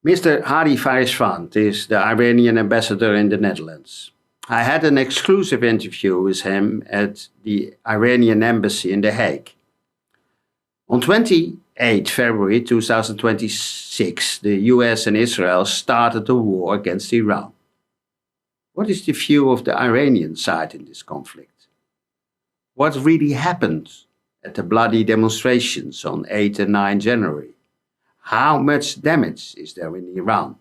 Mr. Hadi Farajvand is the Iranian ambassador in the Netherlands. I had an exclusive interview with him at the Iranian embassy in Den Haag. On 28 February 2026, the US and Israel started a war against Iran. What is the view of the Iranian side in this conflict? What really happened at the bloody demonstrations on 8 and 9 January? How much damage is there in Iran?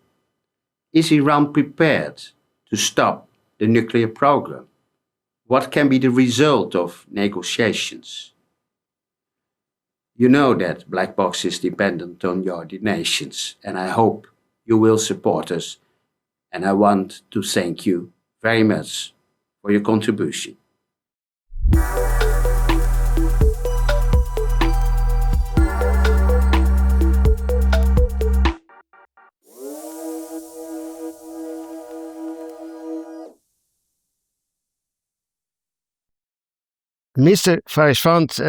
Is Iran prepared to stop the nuclear program? What can be the result of negotiations? You know that Blckbx is dependent on your donations, and I hope you will support us. And I want to thank you very much for your contribution. Mr. Farajvand,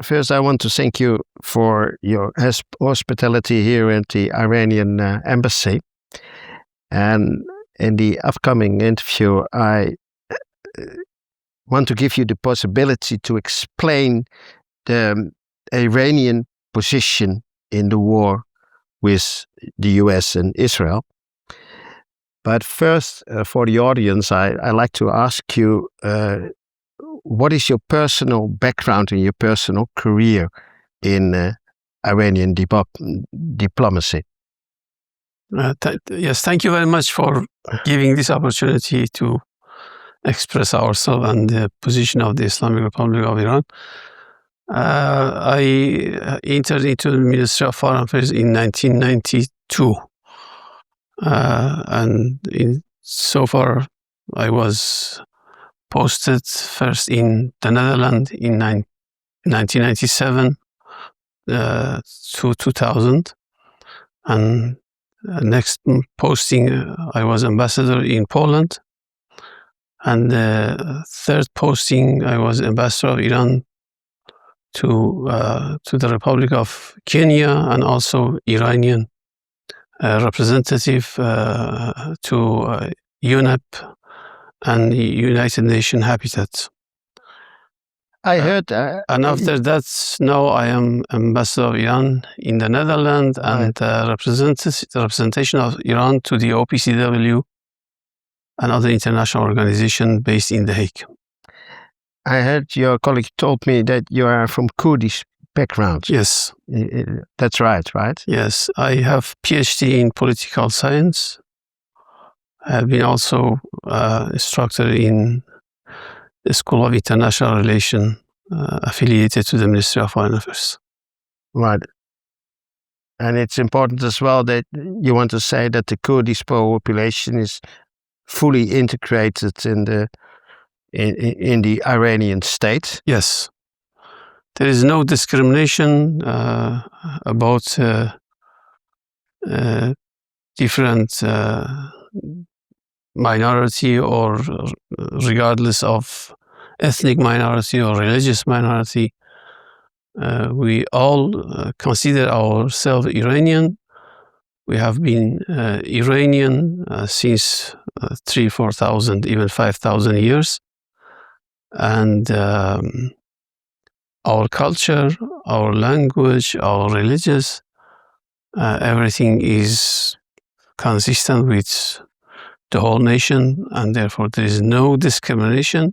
first I want to thank you for your hospitality here at the Iranian embassy. And in the upcoming interview, I want to give you the possibility to explain the Iranian position in the war with the US and Israel. But first, for the audience, I like to ask you, what is your personal background and your personal career in Iranian diplomacy? Yes, thank you very much for giving this opportunity to express ourselves and the position of the Islamic Republic of Iran. I entered into the Ministry of Foreign Affairs in 1992. And so far I was posted first in the Netherlands in 1997 to 2000, and next posting I was ambassador in Poland, and the third posting I was ambassador of Iran to the Republic of Kenya, and also Iranian representative to UNEP and the United Nations Habitat. I heard... and after that, now I am ambassador of Iran in the Netherlands and representation of Iran to the OPCW and other international organizations based in The Hague. I heard your colleague told me that you are from Kurdish background. Yes. That's right? Yes, I have PhD in political science. I have been also instructor in the School of International Relations affiliated to the Ministry of Foreign Affairs. Right. And it's important as well that you want to say that the Kurdish population is fully integrated in the Iranian state. Yes. There is no discrimination about different minority, or regardless of ethnic minority or religious minority. We all consider ourselves Iranian. We have been Iranian since 3,000, 4,000, even 5,000 years. And our culture, our language, our religious, everything is consistent with the whole nation, and therefore there is no discrimination.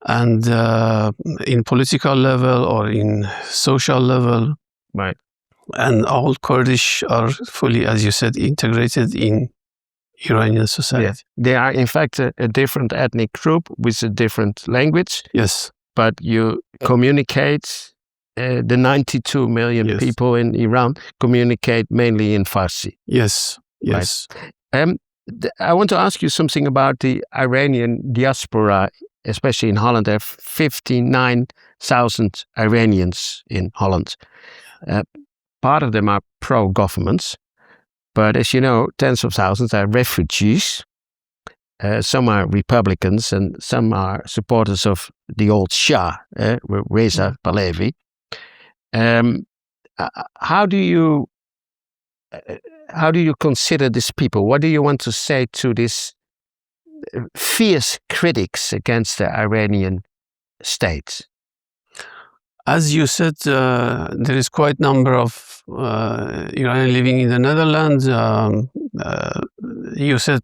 And in political level or in social level, right. And all Kurdish are fully, as you said, integrated in Iranian society. Yeah. They are in fact a different ethnic group with a different language. Yes. But you communicate, the 92 million people in Iran communicate mainly in Farsi. Yes, yes. Right. I want to ask you something about the Iranian diaspora, especially in Holland. There are 59,000 Iranians in Holland. Part of them are pro-governments, but as you know, tens of thousands are refugees. Some are Republicans and some are supporters of the old Shah, Reza Pahlavi. How do you how do you consider these people? What do you want to say to these fierce critics against the Iranian state? As you said, there is quite a number of Iranians living in the Netherlands. You said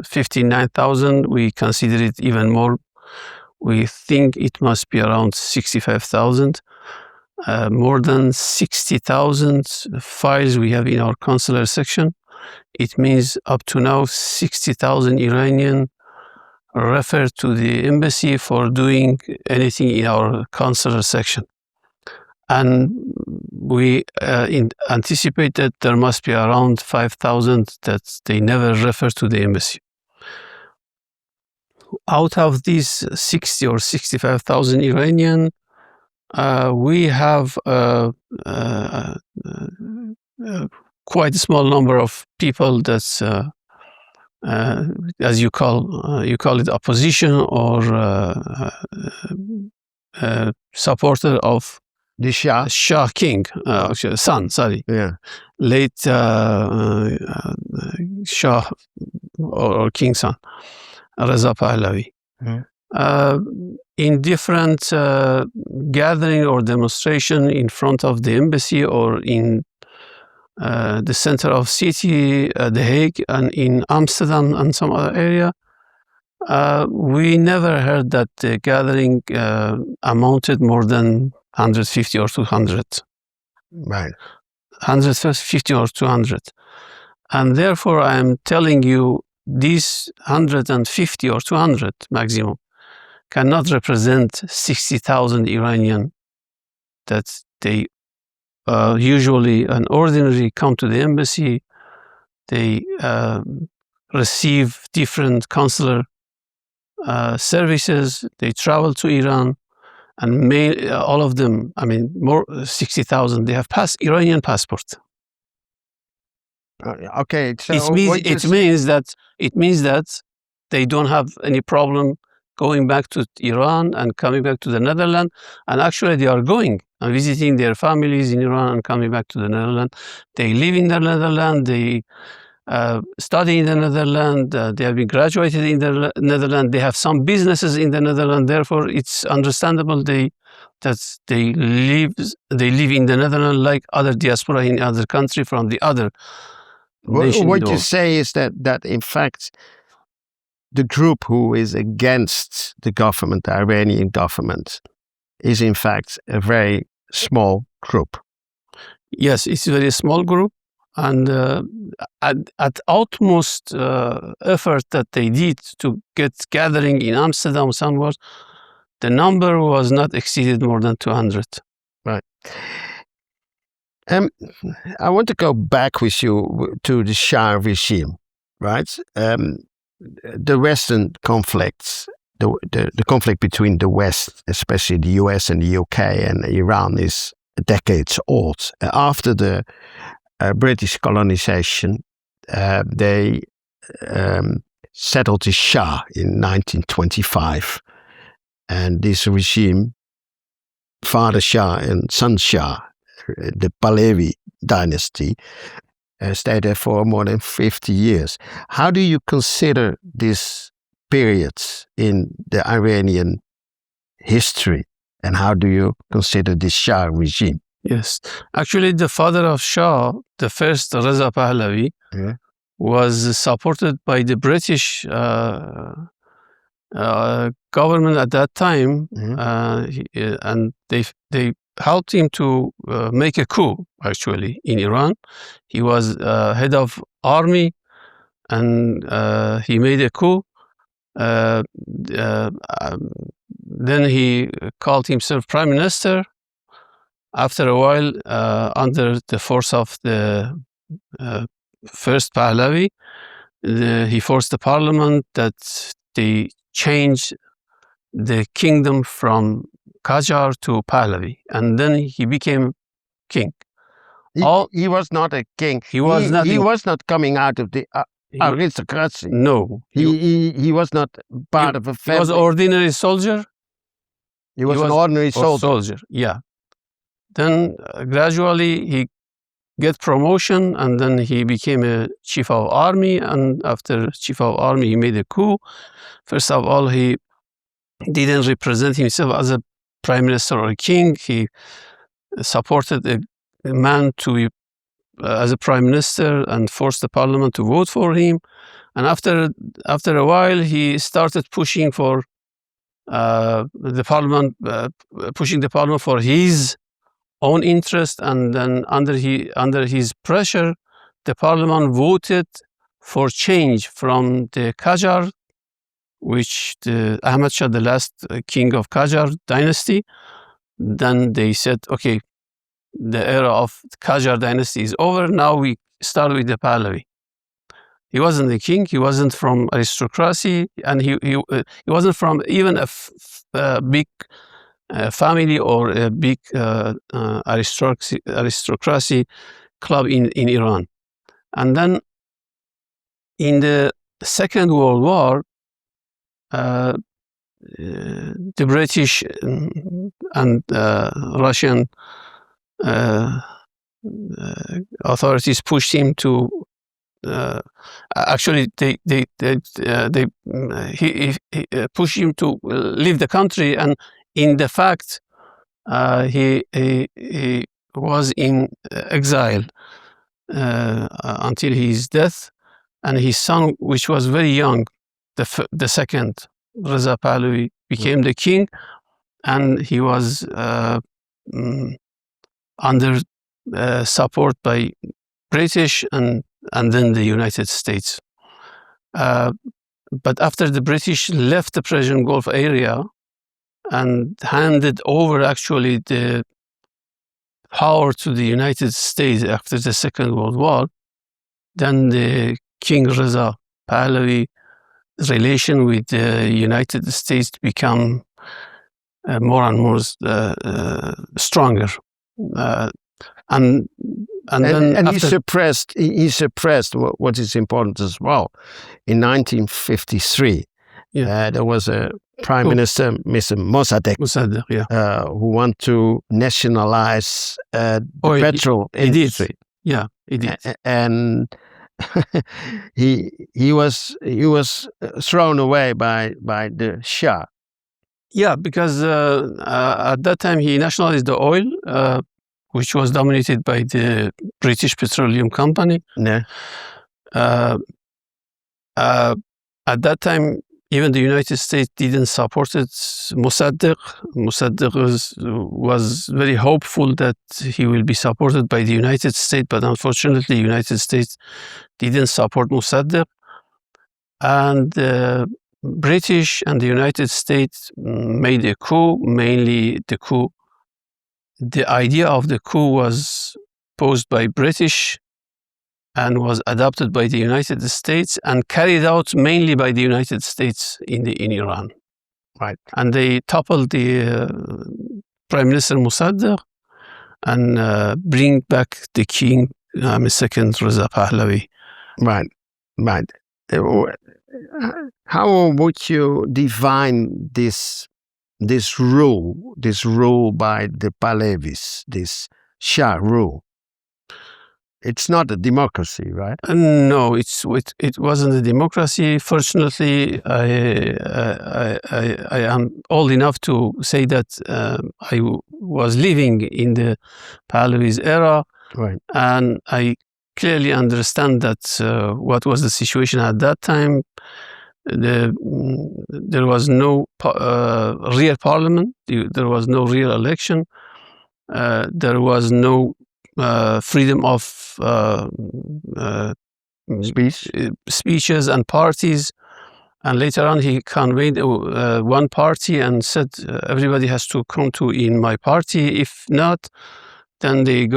59,000. We consider it even more. We think it must be around 65,000. More than 60,000 files we have in our consular section. It means up to now 60,000 Iranians refer to the embassy for doing anything in our consular section. And we anticipate that there must be around 5,000 that they never refer to the embassy. Out of these 60 or 65,000 Iranian, we have quite a small number of people that's as you call it opposition or supporter of The Shah? Shah King, son, sorry. Yeah. Late Shah or King son, Reza Pahlavi. In different gathering or demonstration in front of the embassy or in the center of city, The Hague, and in Amsterdam and some other area, we never heard that the gathering amounted more than 150 or 200. Right. 150 or 200. And therefore, I am telling you, these 150 or 200 maximum cannot represent 60,000 Iranian that they usually and ordinarily come to the embassy. They receive different consular services. They travel to Iran, and all of them, I mean, more 60,000. They have Iranian passport. Okay, so it means that they don't have any problem going back to Iran and coming back to the Netherlands. And actually, they are going and visiting their families in Iran and coming back to the Netherlands. They live in the Netherlands. They study in the Netherlands. They have been graduated in the Netherlands. They have some businesses in the Netherlands. Therefore, it's understandable that they live in the Netherlands like other diaspora in other country from the other. What you say is that in fact the group who is against the government, the Iranian government, is in fact a very small group. Yes, it's a very small group, and at utmost effort that they did to get gathering in Amsterdam somewhere, the number was not exceeded more than 200. Right. I want to go back with you to the Shah regime, right? The Western conflicts, the conflict between the West, especially the US and the UK and Iran, is decades old. After the British colonization, they settled the Shah in 1925. And this regime, Father Shah and Son Shah, the Pahlavi dynasty, stayed there for more than 50 years. How do you consider these periods in the Iranian history, and how do you consider the Shah regime? Yes, actually the father of Shah, the first Reza Pahlavi, was supported by the British government at that time, and they helped him to make a coup, actually, in Iran. He was head of army, and he made a coup. Then he called himself prime minister. After a while, under the force of the first Pahlavi, he forced the parliament that they change the kingdom from Qajar to Pahlavi, and then he became king. He was not a king. He was not coming out of the aristocracy. No. He was not part of a family. He was an ordinary soldier. He was an ordinary soldier. Yeah. Then gradually he get promotion, and then he became a chief of army. And after chief of army, he made a coup. First of all, he didn't represent himself as a prime minister or a king. He supported a man to be as a prime minister and forced the parliament to vote for him. And after a while, he started pushing for the parliament, pushing the parliament for his own interest. And then under his pressure, the parliament voted for change from the Qajar, which the Ahmad Shah, the last king of Qajar dynasty. Then they said, okay, the era of Qajar dynasty is over. Now we start with the Pahlavi. He wasn't the king. He wasn't from aristocracy, and he wasn't from even a big family or a big aristocracy club in Iran. And then in the Second World War, the British and Russian authorities pushed him to. Actually, they pushed him to leave the country, and in the fact, he was in exile until his death, and his son, which was very young, the second Reza Pahlavi, became the king, and he was under support by British and then the United States. But after the British left the Persian Gulf area and handed over actually the power to the United States after the Second World War, then the King Reza Pahlavi relation with the United States become more and more stronger. And then he suppressed what is important as well. In 1953, there was a prime minister, Mr. Mossadegh, who wanted to nationalize the petrol industry. He did. And he was thrown away by the Shah. Yeah, because at that time he nationalized the oil, which was dominated by the British Petroleum Company. Yeah. At that time, even the United States didn't support Mossadegh. Mossadegh was very hopeful that he will be supported by the United States, but unfortunately, the United States didn't support Mossadegh. And the British and the United States made a coup, mainly the coup. The idea of the coup was posed by British and was adopted by the United States and carried out mainly by the United States in Iran. Right. And they toppled the Prime Minister Mossadegh and bring back the king, second Reza Pahlavi. Right. How would you define this rule by the Pahlavis, this Shah rule? It's not a democracy, right? No, it wasn't a democracy. Fortunately, I am old enough to say that I was living in the Pahlavis era, right, and I clearly understand that what was the situation at that time. There was no real parliament. There was no real election. There was no freedom of speeches and parties. And later on, he convened one party and said, everybody has to come to in my party. If not, then they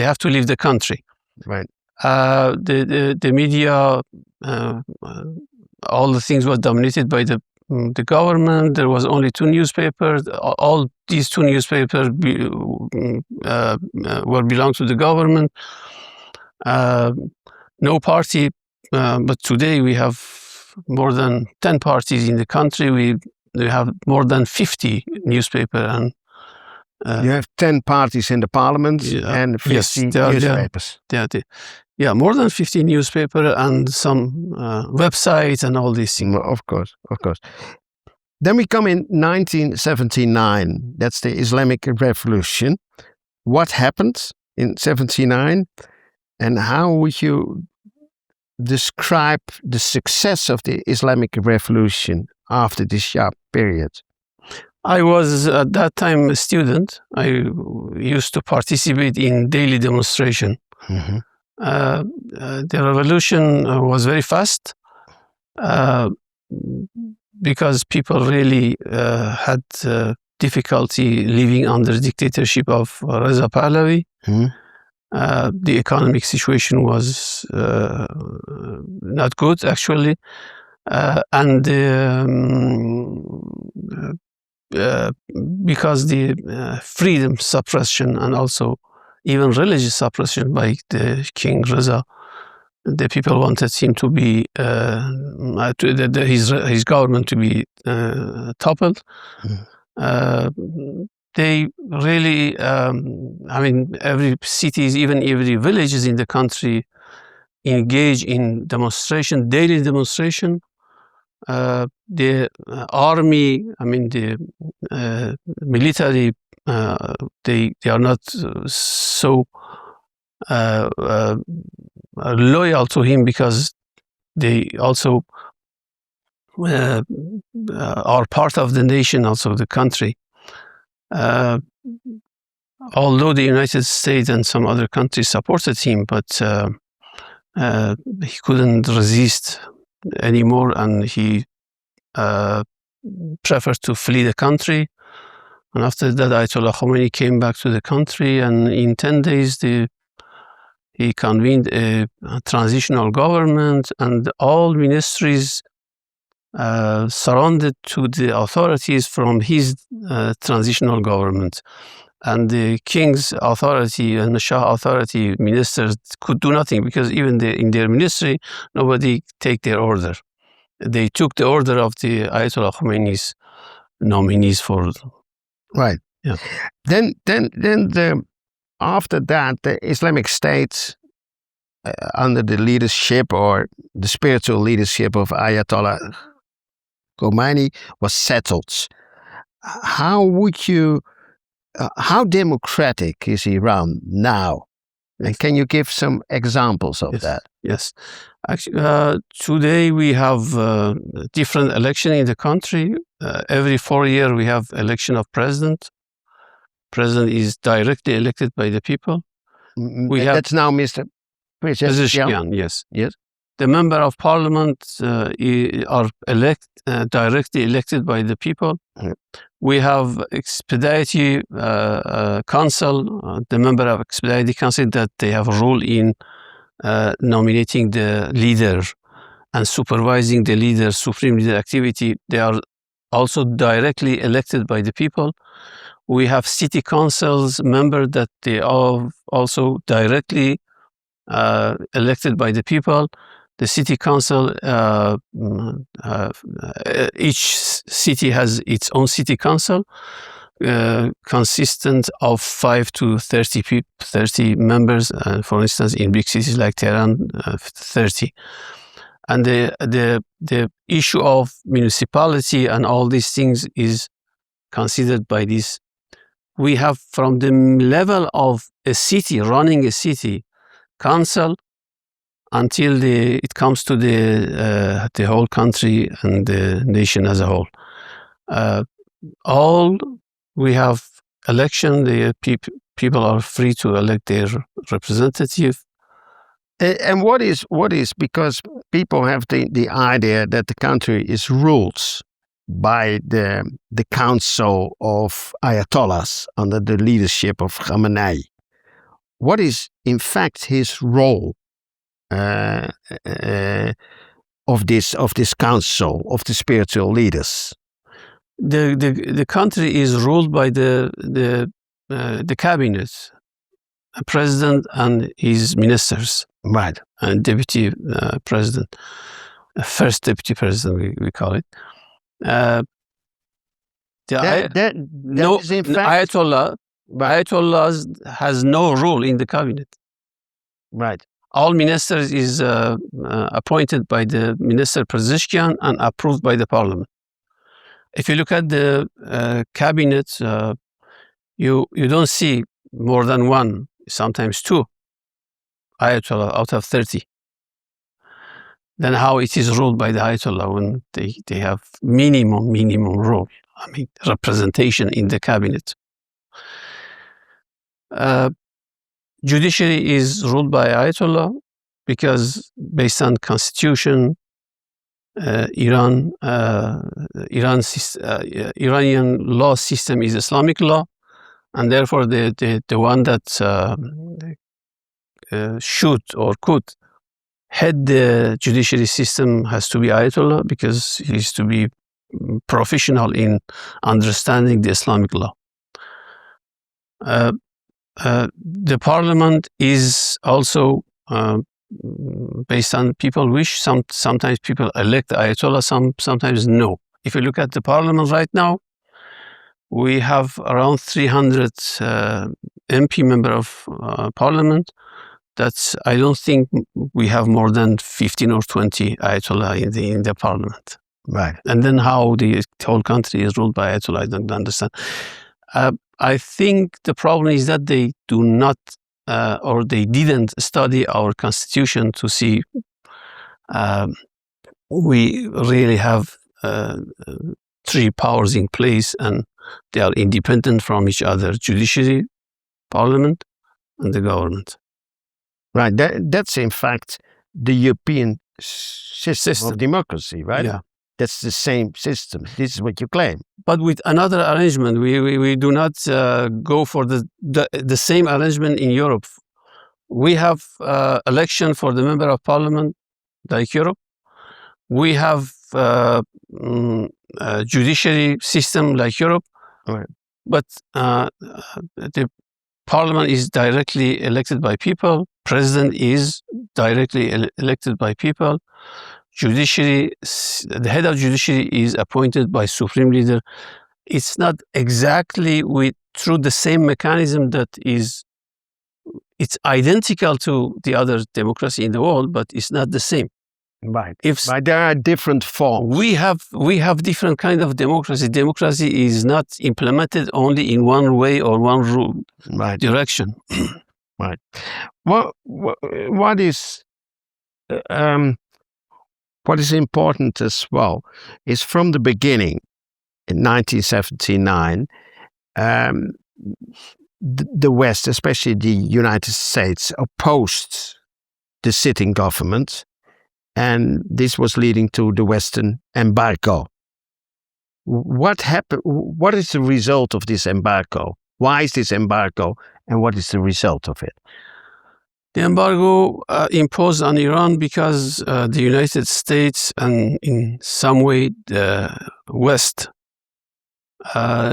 have to leave the country. Right. The media, all the things were dominated by the government. There was only two newspapers. All these two newspapers were belong to the government. No party, but today we have more than 10 parties in the country. We have more than 50 newspapers, and You have 10 parties in the parliament and 50 newspapers. More than 50 newspapers and some websites and all these things. Of course. Then we come in 1979. That's the Islamic Revolution. What happened in 79, and how would you describe the success of the Islamic Revolution after this sharp period? I was at that time a student. I used to participate in daily demonstration. Mm-hmm. The revolution was very fast because people really had difficulty living under the dictatorship of Reza Pahlavi. Mm-hmm. The economic situation was not good, actually, and because the freedom suppression and also even religious suppression by the King Reza, the people wanted him to be his government to be toppled. They really, every cities, even every villages in the country engage in demonstration, daily demonstration. The army, the military, they are not so loyal to him because they also are part of the nation, also the country. Although the United States and some other countries supported him, but he couldn't resist anymore, and he preferred to flee the country. And after that, Ayatollah Khomeini came back to the country, and in 10 days, he convened a transitional government, and all ministries surrendered to the authorities from his transitional government. And the king's authority and the Shah authority ministers could do nothing because even in their ministry, nobody take their order. They took the order of the Ayatollah Khomeini's nominees for. Right. Yeah. Then after that, the Islamic State, under the leadership or the spiritual leadership of Ayatollah Khomeini, was settled. How democratic is Iran now? And can you give some examples of that? Yes. Actually, today we have different election in the country. Every 4 years we have election of president. President is directly elected by the people. That's now Mr. Pezeshkian, yes. Yes. The member of parliament are directly elected by the people. Mm. We have expeditive council, the member of expeditive council, that they have a role in nominating the leader and supervising the leader, supreme leader activity. They are also directly elected by the people. We have city councils member that they are also directly elected by the people. The city council, each city has its own city council, consistent of 5 to 30 members. For instance, in big cities like Tehran, 30. And the issue of municipality and all these things is considered by this. We have from the level of a city, running a city council, until it comes to the whole country and the nation as a whole. All we have election. The people are free to elect their representative. And what is because people have the idea that the country is ruled by the council of ayatollahs under the leadership of Khamenei. What is in fact his role of this council of the spiritual leaders? The country is ruled by the cabinet, a president and his ministers, right, and deputy president, first deputy president we call it. That is in fact Ayatollah Ayatollahs has no role in the cabinet. Right. All ministers is appointed by the minister Pezeshkian and approved by the parliament. If you look at the cabinet, you don't see more than one, sometimes two Ayatollah out of 30. Then how it is ruled by the Ayatollah when they have minimum role, I mean, representation in the cabinet. Judiciary is ruled by Ayatollah because based on constitution, Iranian law system is Islamic law, and therefore the one that should or could head the judiciary system has to be Ayatollah because he is to be professional in understanding the Islamic law. The parliament is also based on people wish. Sometimes people elect Ayatollah, sometimes no. If you look at the parliament right now, we have around 300 MP member of parliament. I don't think we have more than 15 or 20 Ayatollah in the parliament. Right. And then how the whole country is ruled by Ayatollah, I don't understand. I think the problem is that they do not or they didn't study our constitution to see we really have three powers in place and they are independent from each other: judiciary, parliament, and the government. Right. That's in fact the European system of democracy, right? Yeah. That's the same system. This is what you claim. But with another arrangement, we do not go for the same arrangement in Europe. We have election for the member of parliament, like Europe. We have judiciary system like Europe. Right. But the parliament is directly elected by people. President is directly elected by people. Judiciary, the head of judiciary is appointed by supreme leader. It's not exactly through the same mechanism that it's identical to the other democracy in the world, but it's not the same. Right. But there are different forms. We have different kind of democracy. Democracy is not implemented only in one way or one rule direction. Right. What is important as well is from the beginning in 1979, the West, especially the United States, opposed the sitting government, and this was leading to the Western embargo. What happened? What is the result of this embargo? Why is this embargo, and what is the result of it? The embargo imposed on Iran because the United States and in some way the West,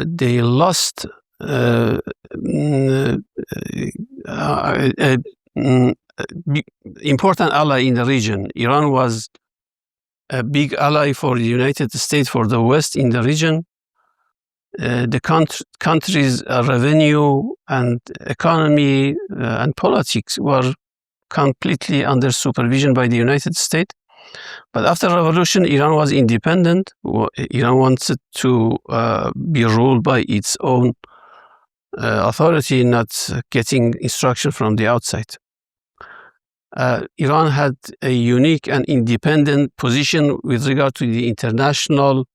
they lost important ally in the region. Iran was a big ally for the United States, for the West in the region. The country's revenue and economy and politics were completely under supervision by the United States. But after revolution, Iran was independent. Iran wanted to be ruled by its own authority, not getting instruction from the outside. Iran had a unique and independent position with regard to the international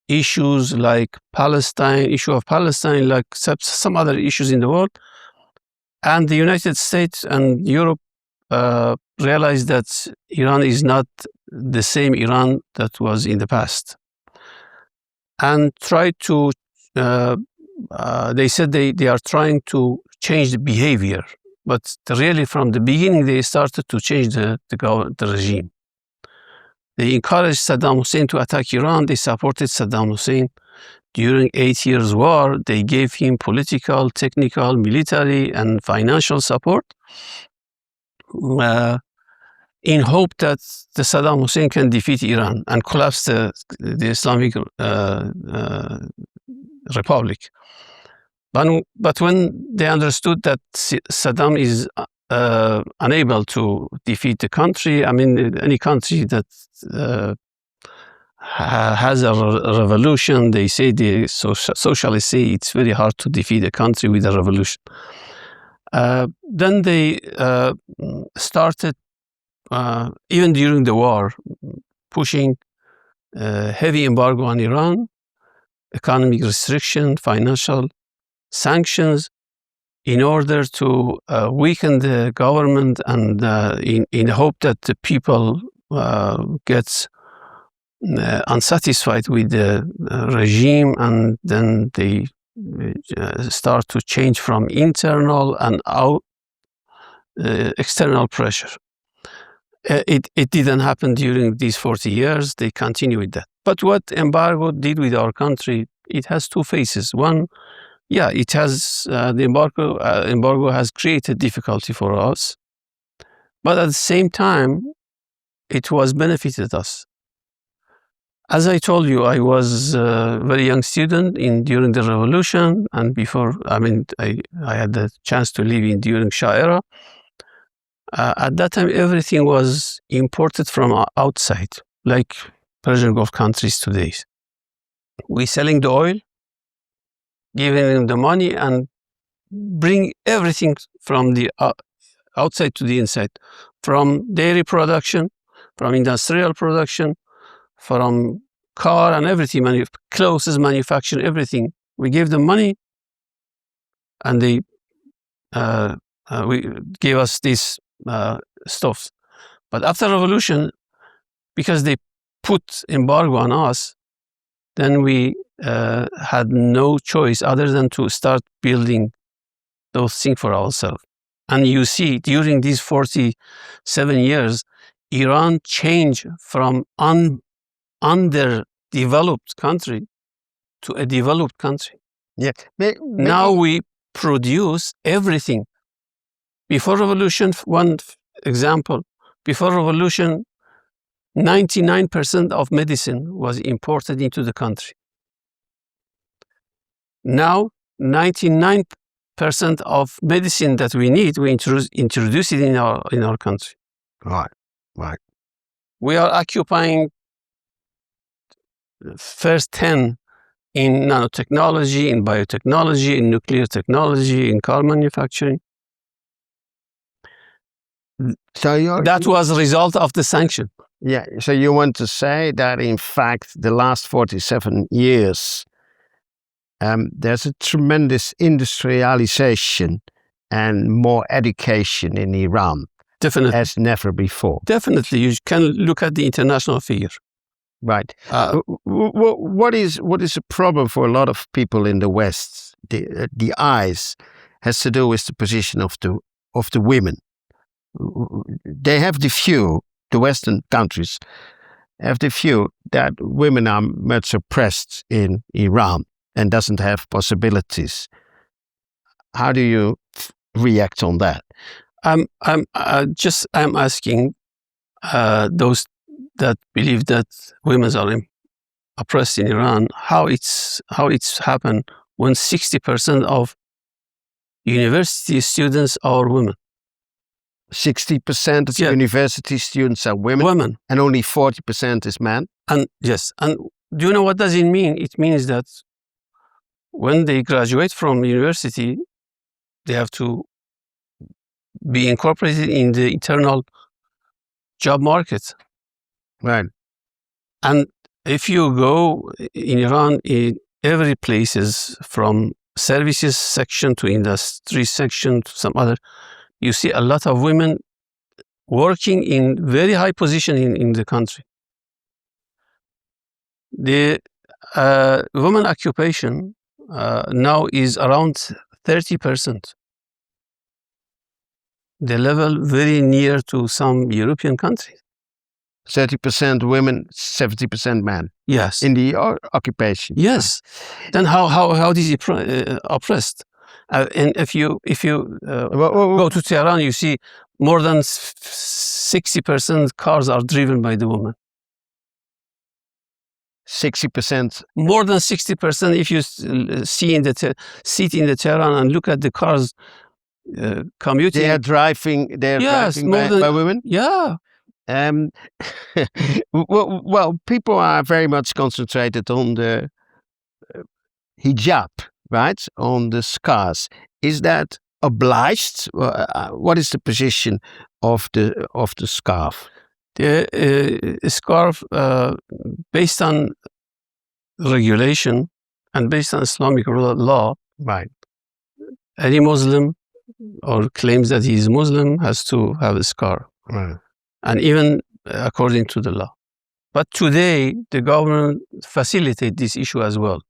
issues like issue of Palestine, like some other issues in the world. And the United States and Europe realized that Iran is not the same Iran that was in the past. And tried to, they said they are trying to change the behavior. But really from the beginning, they started to change the regime. They encouraged Saddam Hussein to attack Iran. They supported Saddam Hussein during 8 years' war. They gave him political, technical, military, and financial support in hope that the Saddam Hussein can defeat Iran and collapse the Islamic Republic. But when they understood that Saddam is unable to defeat the country, I mean, any country that has a revolution, they say, the socialists say it's very hard to defeat a country with a revolution. Then they started, even during the war, pushing heavy embargo on Iran, economic restriction, financial sanctions, in order to weaken the government and in hope that the people get unsatisfied with the regime, and then they start to change from internal and external pressure. It didn't happen during these 40 years. They continue with that. But what embargo did with our country, it has two faces. One, yeah, it has the embargo has created difficulty for us, but at the same time, it was benefited us. As I told you, I was a very young student during the revolution, and before, I mean, I had the chance to live during Shah era. At that time, everything was imported from outside, like Persian Gulf countries today. We selling the oil, giving them the money, and bring everything from the outside to the inside, from dairy production, from industrial production, from car and everything, clothes manufacturing, everything. We gave them money, and they gave us these stuff. But after revolution, because they put embargo on us, then we had no choice other than to start building those things for ourselves. And you see, during these 47 years, Iran changed from underdeveloped country to a developed country. Yeah. Now we produce everything. Before revolution, one example, before revolution, 99% of medicine was imported into the country. Now, 99% of medicine that we need, we introduce it in our country. Right. We are occupying first 10 in nanotechnology, in biotechnology, in nuclear technology, in car manufacturing. So that was a result of the sanction. Yeah. So you want to say that, in fact, the last 47 years, there's a tremendous industrialization and more education in Iran. Definitely. As never before. Definitely. You can look at the international figure. Right. What is a problem for a lot of people in the West? The eyes has to do with the position of the women. They have the view, the Western countries have the view that women are much oppressed in Iran and doesn't have possibilities. How do you react on that? I'm asking those that believe that women are oppressed in Iran, how it's happened when 60% of university students are women. 60% of university students are women, and only 40% is men. And yes, and do you know what does it mean? It means that when they graduate from university, they have to be incorporated in the internal job market. Right. And if you go in Iran, in every places, from services section to industry section to some other, you see a lot of women working in very high position in the country. The women occupation now is around 30%. The level very near to some European countries. 30% women, 70% men. Yes. In the occupation. Yes. Then how is it oppressed? And if you go to Tehran, you see more than 60% cars are driven by the women. 60%. More than 60%. If you see sit in the Tehran and look at the cars commuting, They are driving. yes, By women. Yeah. Well, people are very much concentrated on the hijab, right? On the scarves. Is that obliged? What is the position of the scarf? The scarf, based on regulation and based on Islamic law, Right. any Muslim or claims that he is Muslim has to have a scarf, Right. and even according to the law. But today, the government facilitates this issue as well.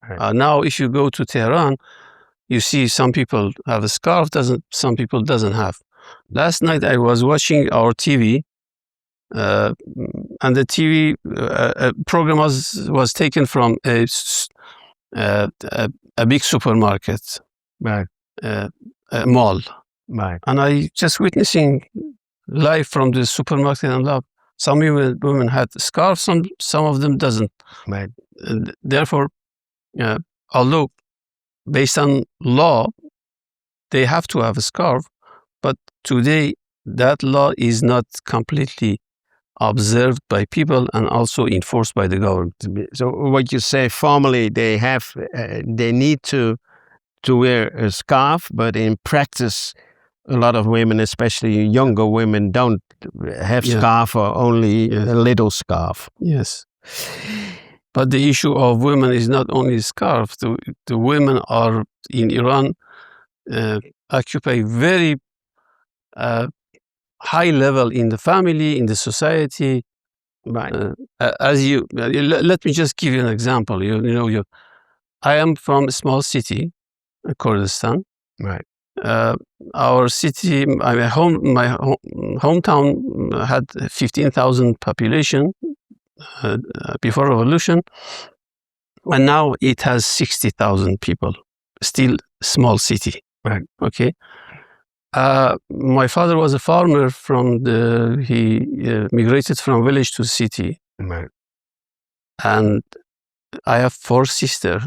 Right. Now, if you go to Tehran, you see some people have a scarf, some people doesn't have. Last night, I was watching our TV, and the TV program was taken from a big supermarket, Right. a mall, Right. and I just witnessing live from the supermarket and lab. Some women had scarves, some of them doesn't. Right. And therefore, although based on law, they have to have a scarf, but today that law is not completely observed by people and also enforced by the government. So what you say formally, they need to wear a scarf, but in practice, a lot of women, especially younger women, don't have scarf or only a little scarf. Yes. But the issue of women is not only scarf. The women are in Iran occupy very high level in the family, in the society. Right. Let me just give you an example. I am from a small city, Kurdistan. Right. Our city, my hometown had 15,000 population before revolution, and now it has 60,000 people. Still small city. Right. Okay. My father was a farmer he migrated from village to city. Right. And I have 4 sisters.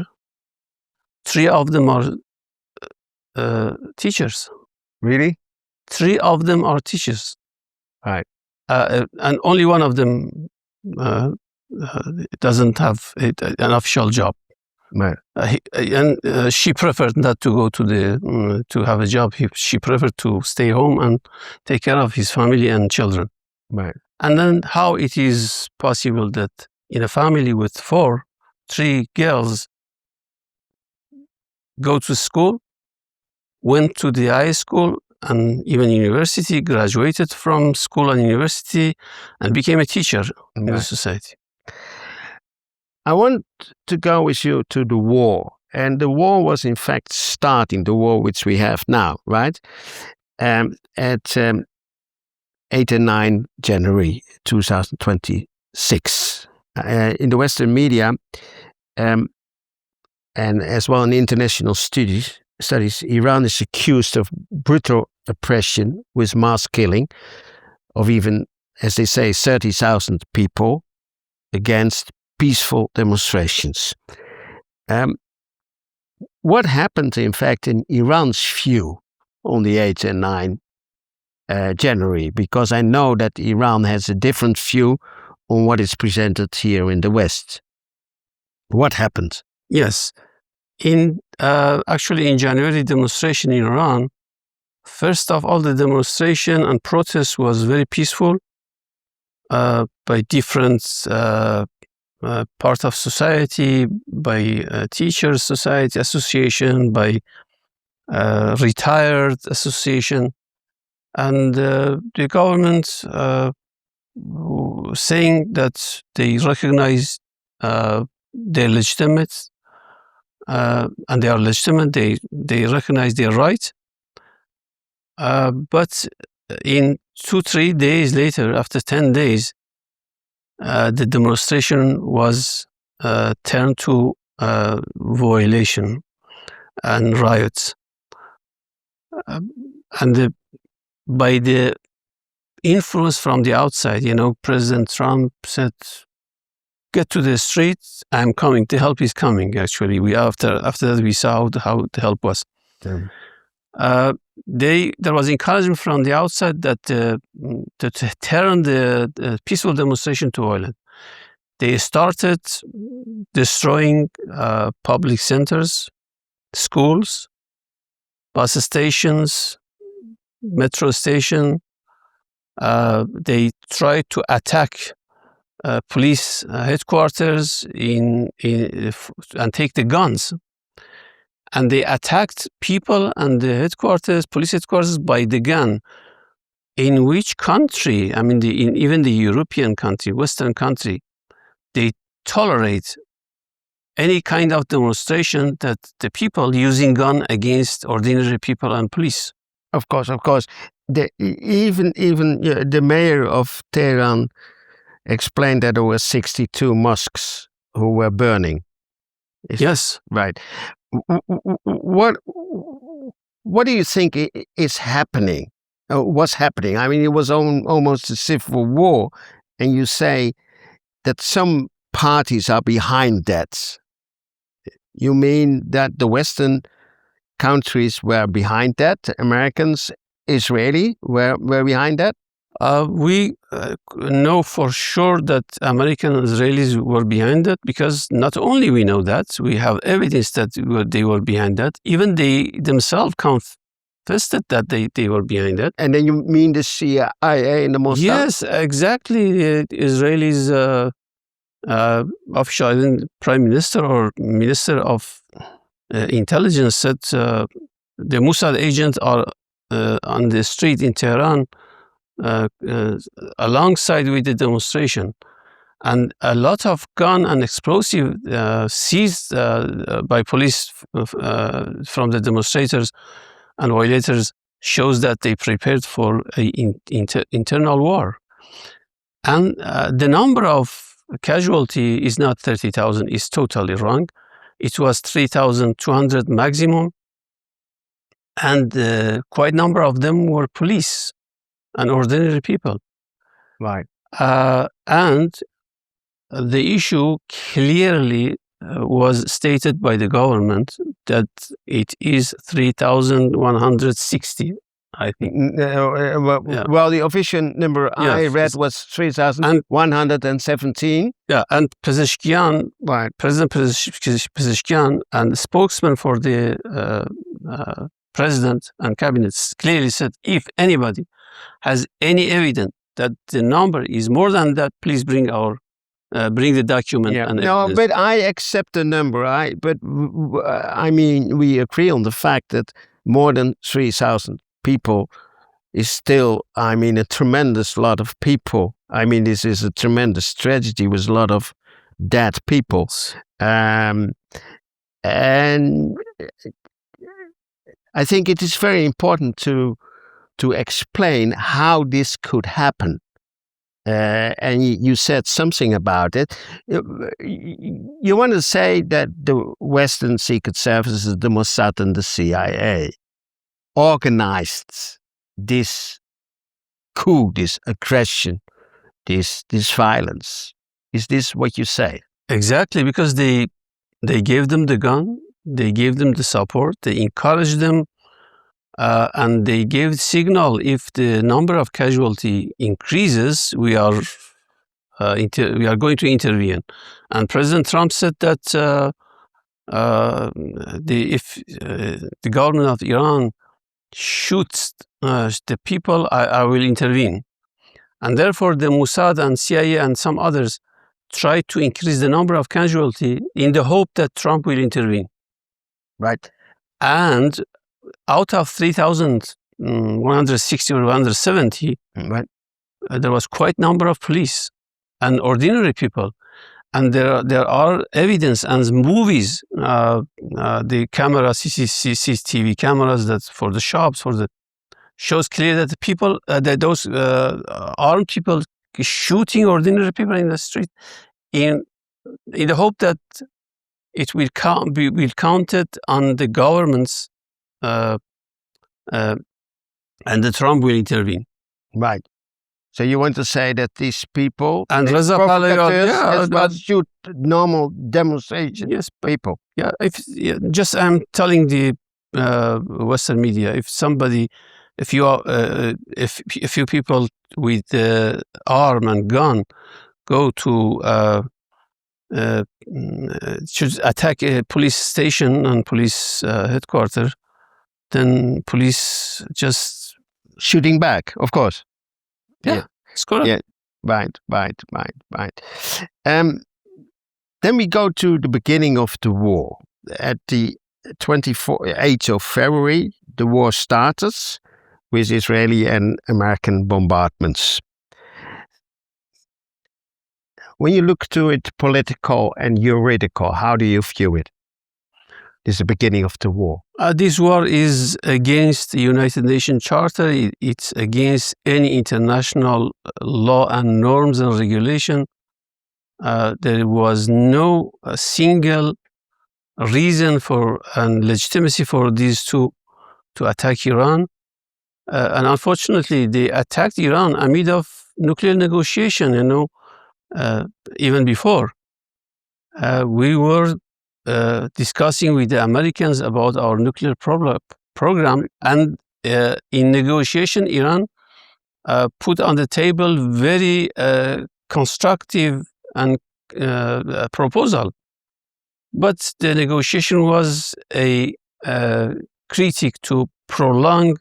3 of them are teachers. Really? 3 of them are teachers. Right. And only one of them doesn't have an official job. Right. She preferred not to go to have a job. She preferred to stay home and take care of his family and children. Right. And then how it is possible that in a family with 3 girls go to school, went to the high school and even university, graduated from school and university, and became a teacher in the society. I want to go with you to the war. And the war was in fact starting, the war which we have now, right? At 8 and 9 January 2026. In the Western media, and as well in international studies, Iran is accused of brutal oppression with mass killing of even, as they say, 30,000 people against peaceful demonstrations. What happened, in fact, in Iran's view on the 8 and 9 January? Because I know that Iran has a different view on what is presented here in the West. What happened? Yes. Actually, in January demonstration in Iran, first of all, the demonstration and protest was very peaceful by different part of society, by teachers society association, by retired association, and the government saying that they recognize they're legitimate and they are legitimate. They recognize their right, but in 2-3 days later, after 10 days, the demonstration was turned to violation and riots. By the influence from the outside, President Trump said get to the street, I'm coming. The help is coming. Actually, after that we saw how the help was. There was encouragement from the outside that to turn the peaceful demonstration to violent. They started destroying public centers, schools, bus stations, metro station. They tried to attack police headquarters and take the guns. And they attacked people and the police headquarters by the gun. In which country, I mean, even the European country, Western country, they tolerate any kind of demonstration that the people using gun against ordinary people and police. Of course. Even the mayor of Tehran explained that there were 62 mosques who were burning. Yes. Right. What do you think is happening? What's happening? I mean, it was almost a civil war, and you say that some parties are behind that. You mean that the Western countries were behind that? Americans, Israeli were behind that? We know for sure that American and Israelis were behind that, because not only we know that, we have evidence that they were behind that. Even they themselves confessed that they were behind that. And then you mean the CIA and the Mossad? Yes, exactly. The Israelis official prime minister or minister of intelligence said the Mossad agents are on the street in Tehran alongside with the demonstration, and a lot of gun and explosive seized by police from the demonstrators and violators shows that they prepared for an internal war. And the number of casualty is not 30,000, is totally wrong. It was 3,200 maximum, and quite a number of them were police and ordinary people. Right. And the issue clearly was stated by the government that it is 3,160, I think. Well, the official number I read was 3,117. Yeah, and Pezeshkian, right. President Pezeshkian and the spokesman for the president and cabinet clearly said, if anybody has any evidence that the number is more than that, please bring the document. Yeah. And no, evidence. But I accept the number. I mean, we agree on the fact that more than 3,000 people is still, I mean, a tremendous lot of people. I mean, this is a tremendous tragedy with a lot of dead people. And I think it is very important to explain how this could happen. And you said something about it. You want to say that the Western secret services, the Mossad and the CIA, organized this coup, this aggression, this violence. Is this what you say? Exactly, because they gave them the gun, they gave them the support, they encouraged them, and they gave the signal, if the number of casualty increases, we are going to intervene. And President Trump said that if the government of Iran shoots the people, I will intervene. And therefore, the Mossad and CIA and some others try to increase the number of casualty in the hope that Trump will intervene. Right. And out of 3,160 or 170, right. There was quite a number of police and ordinary people. And there are evidence and movies, the camera, CCTV cameras that for the shops, shows clear that the people, that those armed people shooting ordinary people in the street in the hope that it will be counted on the government's and the Trump will intervene. Right. So you want to say that these people And Reza Pahlavi, as well shoot normal demonstration people? Yeah, just I'm telling the Western media, if you people with arm and gun go to should attack a police station and police headquarters, then police just shooting back, of course. Yeah, it's correct. Yeah, right. Then we go to the beginning of the war. At the 28th of February, the war started with Israeli and American bombardments. When you look to it political and juridical, how do you view it? This is the beginning of the war. This war is against the United Nations Charter. It's against any international law and norms and regulation. There was no single reason for and legitimacy for these two to attack Iran. And unfortunately, they attacked Iran amid of nuclear negotiation, even before. We were discussing with the Americans about our nuclear program, and in negotiation, Iran put on the table very constructive and proposal. But the negotiation was a critique to prolong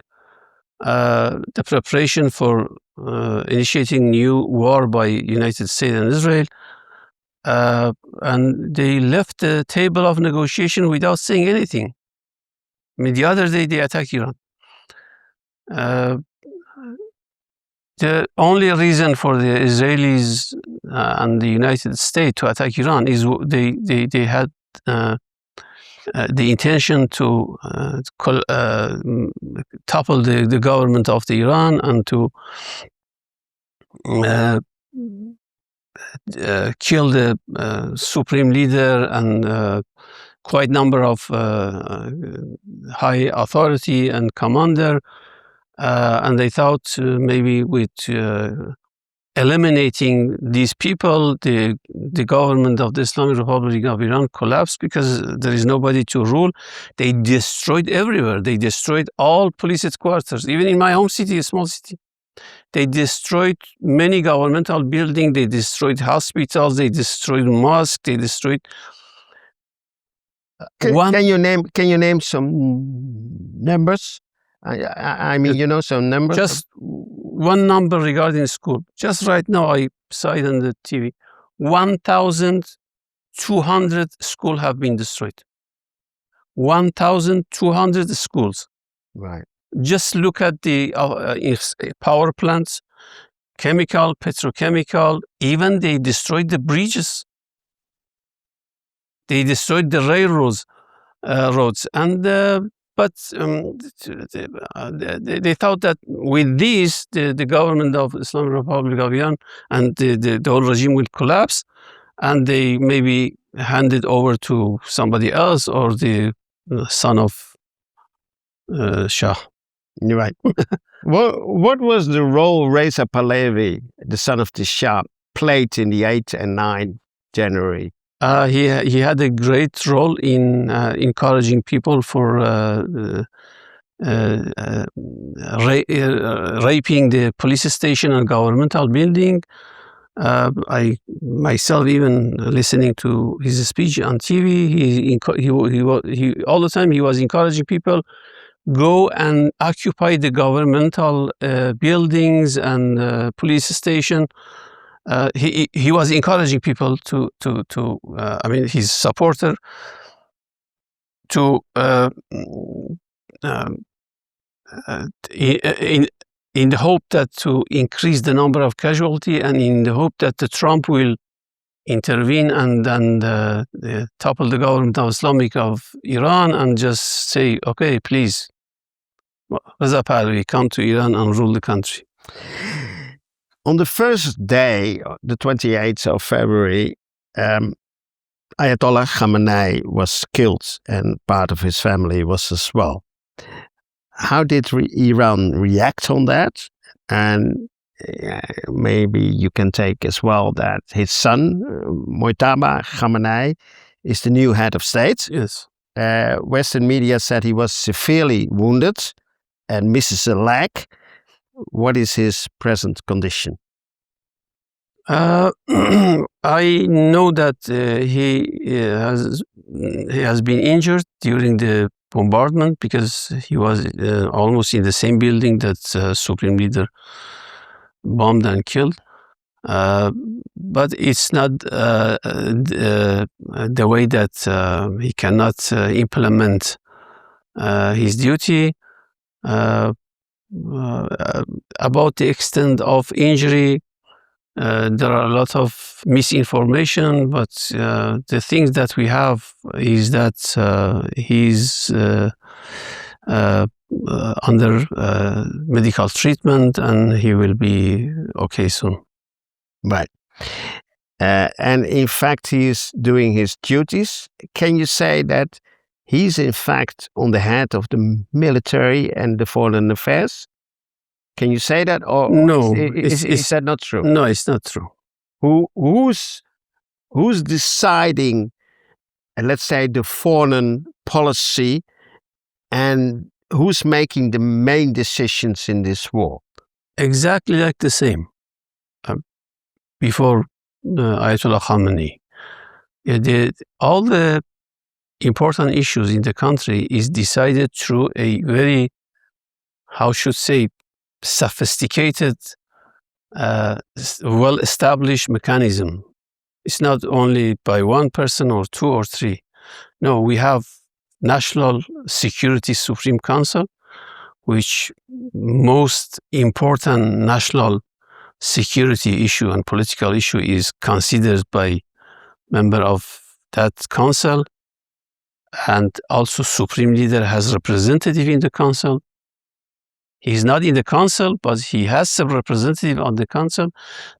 the preparation for initiating new war by United States and Israel. And they left the table of negotiation without saying anything. I mean, the other day they attacked Iran. The only reason for the Israelis and the United States to attack Iran is they had the intention to topple the government of the Iran and to kill the supreme leader and quite number of high authority and commander, and they thought maybe with eliminating these people, the government of the Islamic Republic of Iran collapsed because there is nobody to rule. They destroyed everywhere. They destroyed all police headquarters, even in my home city, a small city. They destroyed many governmental buildings. They destroyed hospitals. They destroyed mosques. They destroyed. Can you name some numbers? I mean, some numbers. Just one number regarding school. Just right now, I saw it on the TV. 1,200 schools have been destroyed. 1,200 schools. Right. Just look at the power plants, chemical, petrochemical. Even they destroyed the bridges. They destroyed the railroads, and but they thought that with this, the government of Islamic Republic of Iran and the whole regime will collapse, and they maybe hand it over to somebody else or the son of Shah. You're right. What was the role Reza Pahlavi, the son of the Shah, played in the 8th and 9th January? He had a great role in encouraging people for raping the police station and governmental building. I myself, even listening to his speech on TV, he all the time he was encouraging people go and occupy the governmental buildings and police station. He was encouraging people to I mean, his supporter to in the hope that to increase the number of casualty, and in the hope that the Trump will intervene and topple the government of Islamic of Iran and just say, okay, please, Reza Pahlavi, come to Iran and rule the country. On the first day, the 28th of February, Ayatollah Khamenei was killed and part of his family was as well. How did Iran react on that? And maybe you can take as well that his son, Mojtaba Khamenei, is the new head of state. Yes. Western media said he was severely wounded and misses a leg. What is his present condition? I know that he has been injured during the bombardment because he was almost in the same building that Supreme Leader bombed and killed. But it's not the way that he cannot implement his duty. About the extent of injury, there are a lot of misinformation, but the things that we have is that he's under medical treatment and he will be okay soon. Right. And in fact, he is doing his duties. Can you say that he's in fact on the head of the military and the foreign affairs? Can you say that, or No, is that not true? No, it's not true. Who's deciding, let's say, the foreign policy, and who's making the main decisions in this war? Exactly like the same. Before Ayatollah Khamenei, all the important issues in the country is decided through a very, how should say, sophisticated, well-established mechanism. It's not only by one person or two or three. No, we have National Security Supreme Council, which most important national security issue and political issue is considered by member of that council, and also Supreme Leader has representative in the council. He's not in the council, but he has some representative on the council.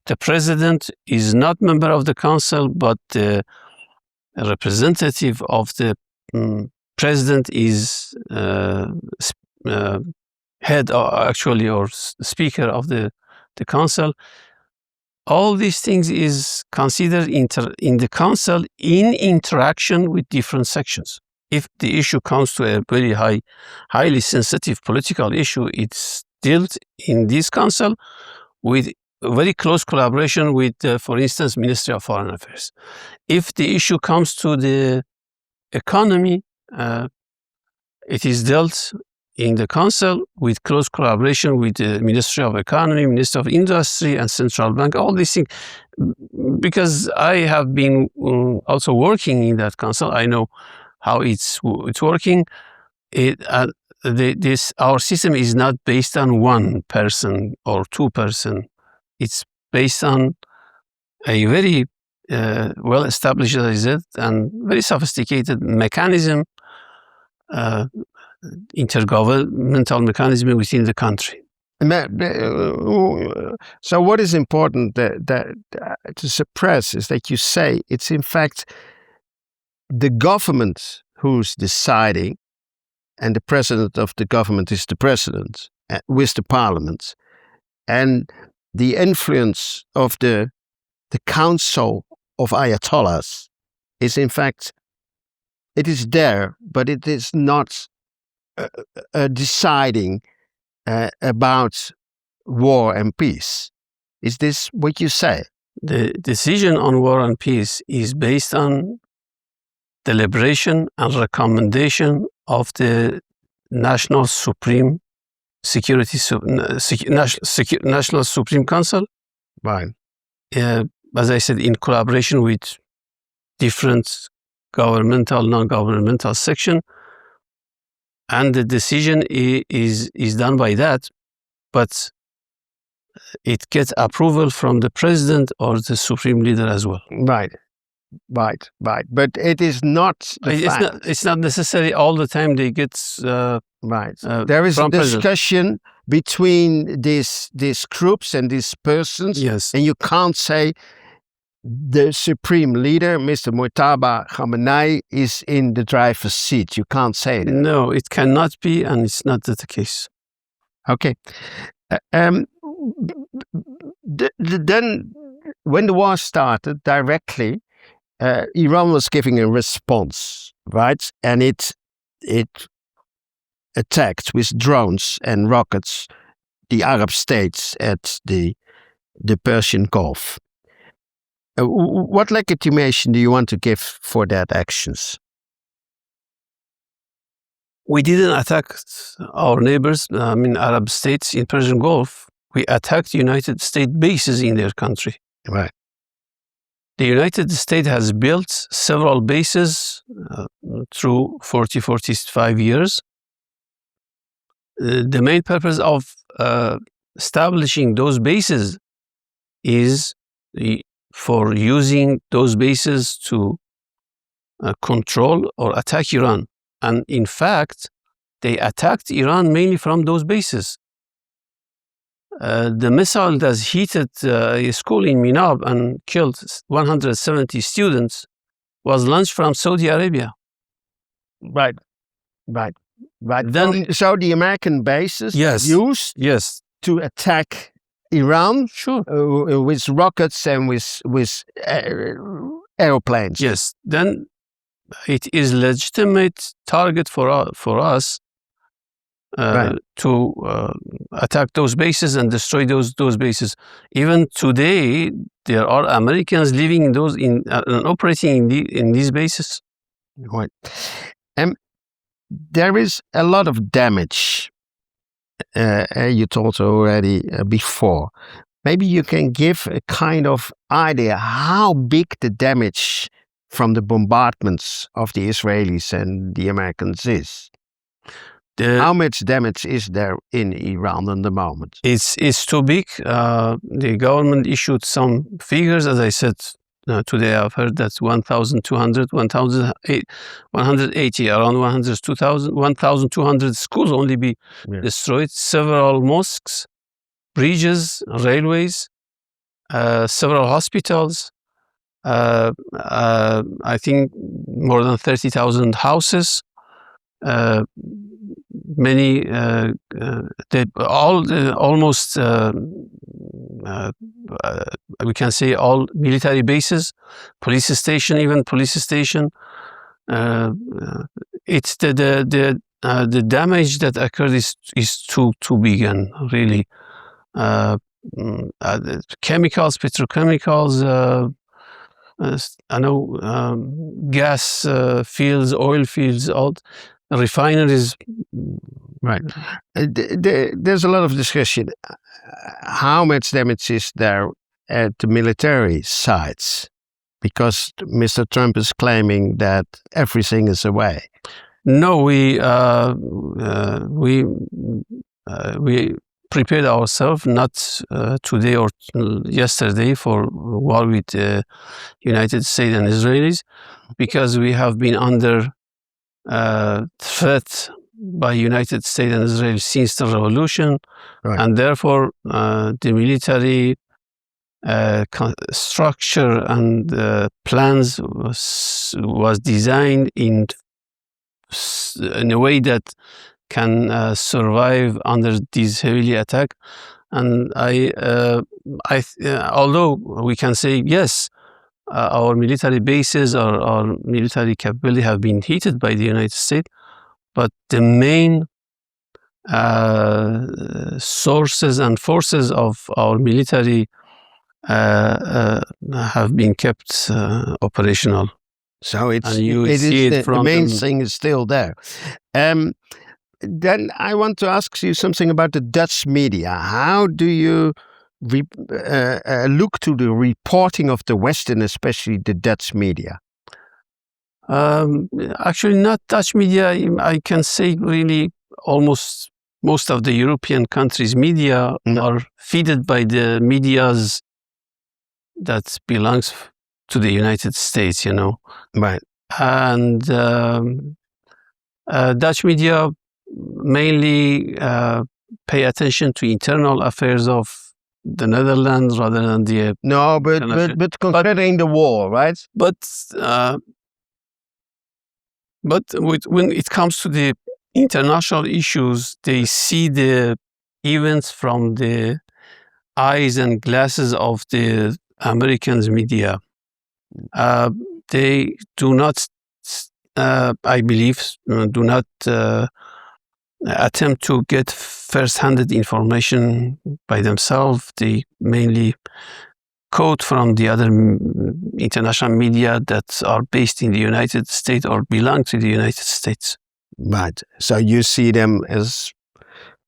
The president is not member of the council, but the representative of the president is head or speaker of the council. All these things is considered in the council in interaction with different sections. If the issue comes to a very highly sensitive political issue, it's dealt in this council with very close collaboration with, for instance, Ministry of Foreign Affairs. If the issue comes to the economy, it is dealt in the council with close collaboration with the Ministry of Economy, Ministry of Industry, and Central Bank. All these things, because I have been also working in that council, I know how it's working. Our system is not based on one person or two person. It's based on a very well-established, as I said, and very sophisticated mechanism, intergovernmental mechanism within the country. So what is important to suppress is that you say it's in fact the government who's deciding, and the president of the government is the president with the parliament, and the influence of the council of ayatollahs is in fact, it is there, but it is not deciding about war and peace. Is this what you say? The decision on war and peace is based on deliberation and recommendation of the National Supreme Security National Supreme Council. Right. As I said, in collaboration with different governmental, non-governmental section, and the decision is done by that, but it gets approval from the president or the Supreme Leader as well. Right. But it is not. It's not necessary all the time. They get right. There is a discussion between these groups and these persons. Yes. And you can't say the Supreme Leader, Mr. Mojtaba Khamenei, is in the driver's seat. You can't say that. No, it cannot be, and it's not the case. Okay. Then, when the war started, directly, Iran was giving a response, right? And it attacked with drones and rockets the Arab states at the Persian Gulf. What legitimation do you want to give for that actions? We didn't attack our neighbors, Arab states in Persian Gulf. We attacked United States bases in their country. Right. The United States has built several bases through 45 years. The main purpose of establishing those bases is for using those bases to control or attack Iran. And in fact, they attacked Iran mainly from those bases. The missile that hit a school in Minab and killed 170 students was launched from Saudi Arabia. Right. Then, so the American bases used to attack Iran, with rockets and with airplanes. Yes. Then it is legitimate target for us to attack those bases and destroy those bases. Even today, there are Americans living in those and operating in these bases. Right. There is a lot of damage. You told already before. Maybe you can give a kind of idea how big the damage from the bombardments of the Israelis and the Americans is. How much damage is there in Iran at the moment? It's too big. The government issued some figures, as I said today. I've heard that 1,200, 180, around 1,200 schools only be destroyed. Several mosques, bridges, railways, several hospitals. I think more than 30,000 houses. Many, almost, we can say all military bases, police station, it's the damage that occurred is too big, and really, chemicals, petrochemicals, I know, gas fields, oil fields, all refineries. Right. There's a lot of discussion. How much damage is there at the military sites? Because Mr. Trump is claiming that everything is away. No, we prepared ourselves, not today or yesterday, for war with United States and Israelis, because we have been under threat by United States and Israel since the revolution, and therefore the military structure and plans was designed in a way that can survive under this heavily attack. And although we can say yes, our military bases or our military capability have been hit by the United States, but the main sources and forces of our military have been kept operational. So the main thing is still there. Then I want to ask you something about the Dutch media. How do you look to the reporting of the West, and especially the Dutch media? Actually, not Dutch media. I can say really almost most of the European countries' media are fed by the medias that belongs to the United States, Right. And Dutch media mainly pay attention to internal affairs of the Netherlands rather than the... No, but considering the war, right? But when it comes to the international issues, they see the events from the eyes and glasses of the Americans media. They do not, I believe, do not attempt to get first-handed information by themselves. They mainly quote from the other international media that are based in the United States or belong to the United States. Right. So you see them as,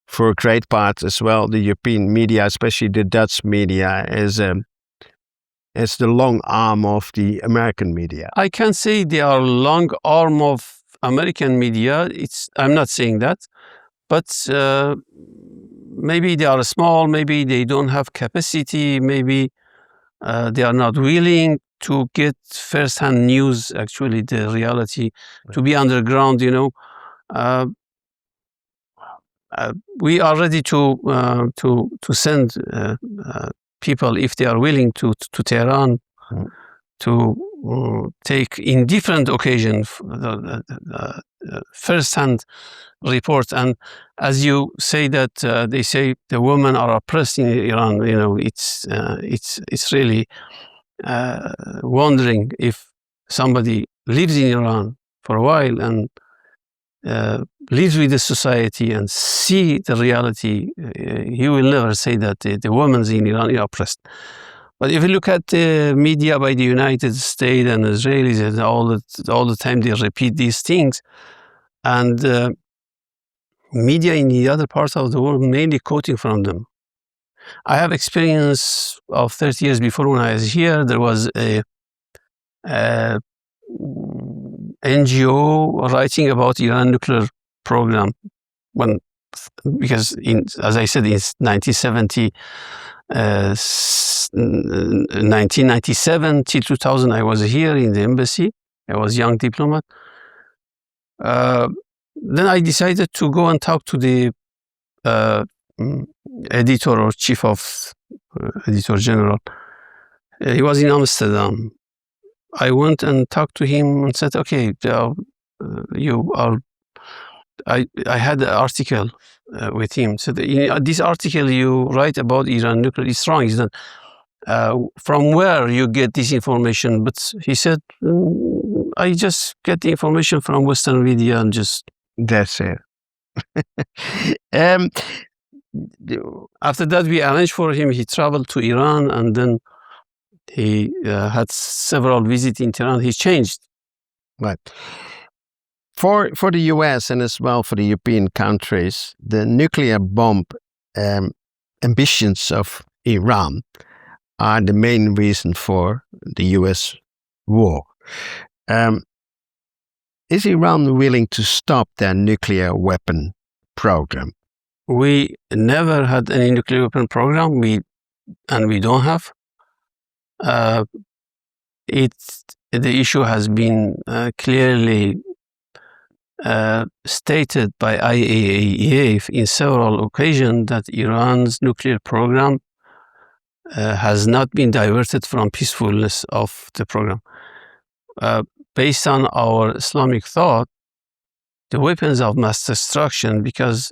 for a great part as well, the European media, especially the Dutch media, as the long arm of the American media. I can say they are long arm of American media. I'm not saying that, but maybe they are small, maybe they don't have capacity, maybe they are not willing to get first-hand news, actually, the reality, to be underground, we are ready to send people, if they are willing, to Tehran to take in different occasions first-hand reports. And as you say that they say the women are oppressed in Iran, it's really wondering if somebody lives in Iran for a while and lives with the society and see the reality, he will never say that the women in Iran are oppressed. But if you look at the media by the United States and Israelis, and all the time they repeat these things, and media in the other parts of the world mainly quoting from them. I have experience of 30 years before when I was here. There was a NGO writing about Iran nuclear program because as I said, in 1997 till 2000, I was here in the embassy. I was a young diplomat. Then I decided to go and talk to the editor or chief of editor general. He was in Amsterdam. I went and talked to him and said, okay, I had an article with him. So this article you write about Iran nuclear is wrong. He said, from where you get this information? But he said, I just get the information from Western media and just... That's it. After that, we arranged for him. He traveled to Iran, and then he had several visits in Tehran. He changed. Right. For the US and as well for the European countries, the nuclear bomb ambitions of Iran are the main reason for the US war. Is Iran willing to stop their nuclear weapon program? We never had any nuclear weapon program, and we don't have. The issue has been clearly stated by IAEA in several occasions that Iran's nuclear program has not been diverted from peacefulness of the program. Based on our Islamic thought, the weapons of mass destruction, because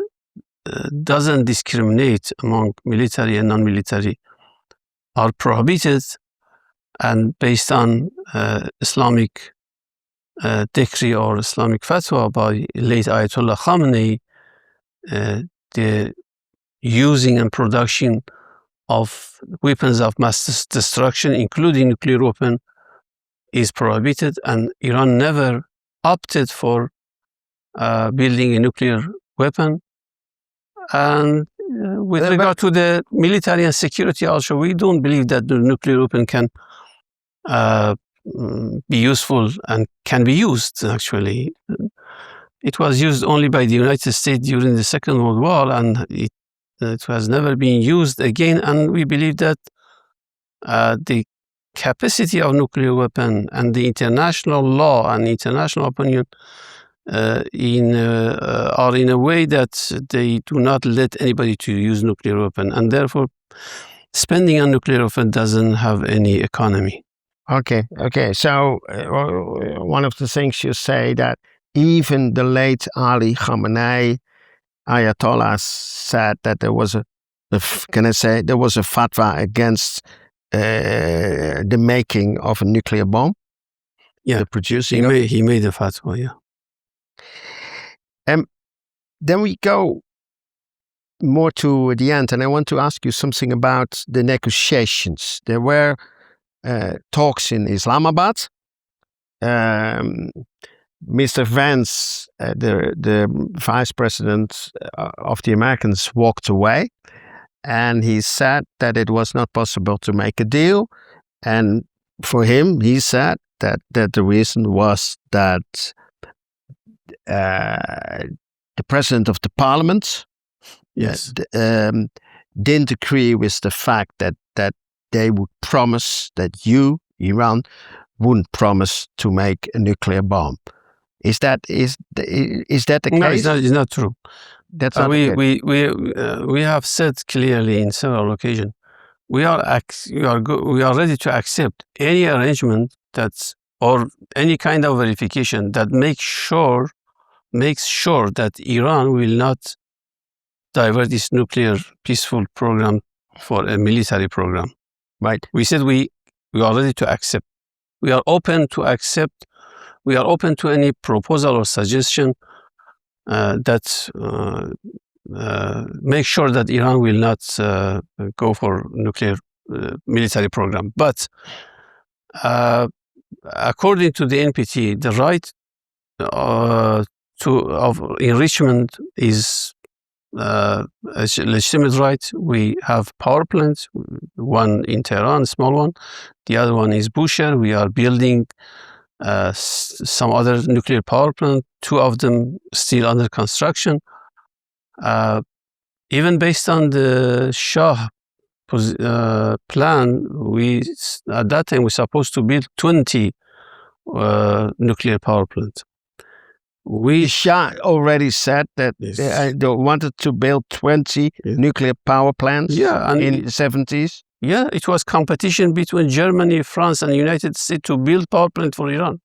doesn't discriminate among military and non-military, are prohibited, and based on Islamic decree or Islamic fatwa by late Ayatollah Khamenei, the using and production of weapons of mass destruction, including nuclear weapon, is prohibited, and Iran never opted for building a nuclear weapon. And with regard to the military and security also, we don't believe that the nuclear weapon can be useful and can be used, actually. It was used only by the United States during the Second World War, and it has never been used again. And we believe that the capacity of nuclear weapon and the international law and international opinion are in a way that they do not let anybody to use nuclear weapon, and therefore spending on nuclear weapon doesn't have any economy. Okay. So one of the things you say that even the late Ali Khamenei, Ayatollah, said that there was a can I say, there was a fatwa against the making of a nuclear bomb. Yeah, the producing. He made a fatwa. Yeah. Then we go more to the end, and I want to ask you something about the negotiations. There were talks in Islamabad. Mr. Vance, the vice president of the Americans, walked away, and he said that it was not possible to make a deal. And for him, he said that the reason was that the president of the parliament didn't agree with the fact that they would promise that you, Iran, wouldn't promise to make a nuclear bomb. Is that the case? No, it's not true. That's not we have said clearly in several occasions we are ready to accept any arrangement or any kind of verification that makes sure that Iran will not divert its nuclear peaceful program for a military program. Right. We said we are ready to accept. We are open to accept. We are open to any proposal or suggestion that make sure that Iran will not go for nuclear military program. But according to the NPT, the right of enrichment is a legitimate right. We have power plants, one in Tehran, a small one. The other one is Bushehr. We are building some other nuclear power plants, two of them still under construction. Even based on the Shah plan, at that time we're supposed to build 20 nuclear power plants. The Shah already said that they wanted to build 20 nuclear power plants in the 70s. Yeah, it was competition between Germany, France, and the United States to build power plant for Iran.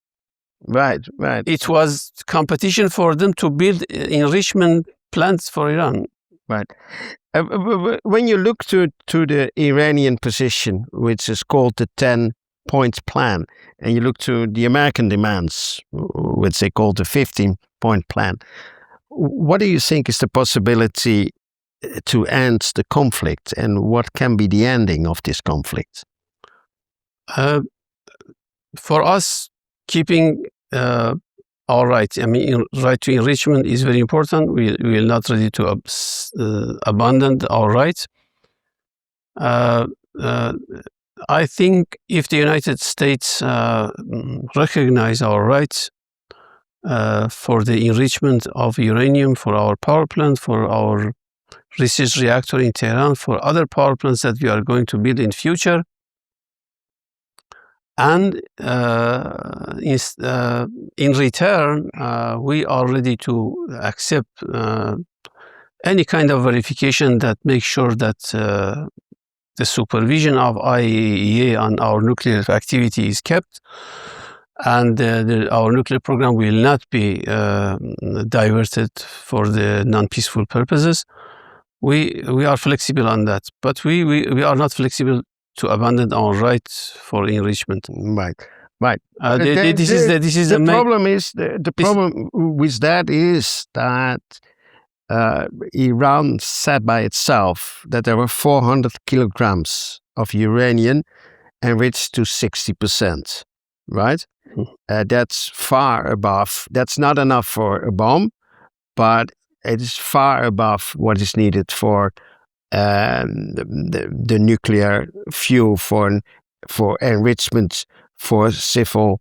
Right. It was competition for them to build enrichment plants for Iran. Right. When you look to the Iranian position, which is called the 10-point plan, and you look to the American demands, which they call the 15-point plan, what do you think is the possibility to end the conflict, and what can be the ending of this conflict? For us, keeping our right, right to enrichment is very important. We are not ready to abandon our rights. I think if the United States recognize our rights for the enrichment of uranium, for our power plant, for our research reactor in Tehran, for other power plants that we are going to build in future, and in return, we are ready to accept any kind of verification that makes sure that the supervision of IAEA on our nuclear activity is kept, and our nuclear program will not be diverted for the non-peaceful purposes. We are flexible on that, but we are not flexible to abandon our rights for enrichment. Right. The problem with that is that Iran said by itself that there were 400 kilograms of uranium enriched to 60%, right? That's far above. That's not enough for a bomb, but it is far above what is needed for the nuclear fuel for enrichment for civil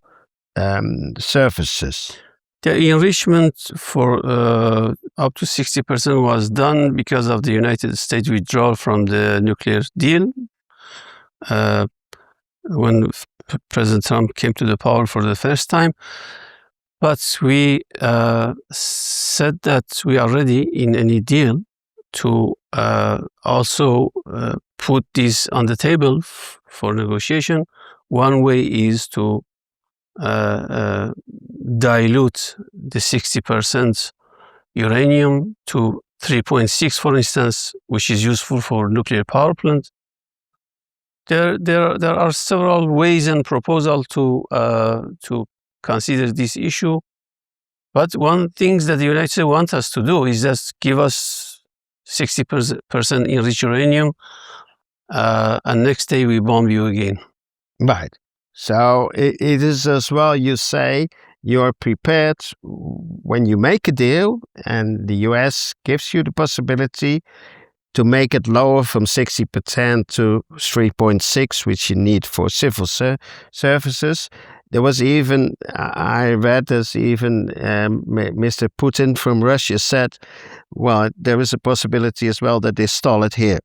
services. The enrichment for up to 60% was done because of the United States withdrawal from the nuclear deal. When President Trump came to the power for the first time. But we said that we are ready in any deal to also put this on the table for negotiation. One way is to dilute the 60% uranium to 3.6, for instance, which is useful for nuclear power plant. There are several ways and proposals to consider this issue. But one thing that the United States wants us to do is just give us 60% enriched uranium, and next day we bomb you again. Right. So it is as well, you say, you're prepared when you make a deal and the US gives you the possibility to make it lower from 60% to 3.6, which you need for civil services. There was even, I read this, even Mr. Putin from Russia said, well, there is a possibility as well that they stall it here.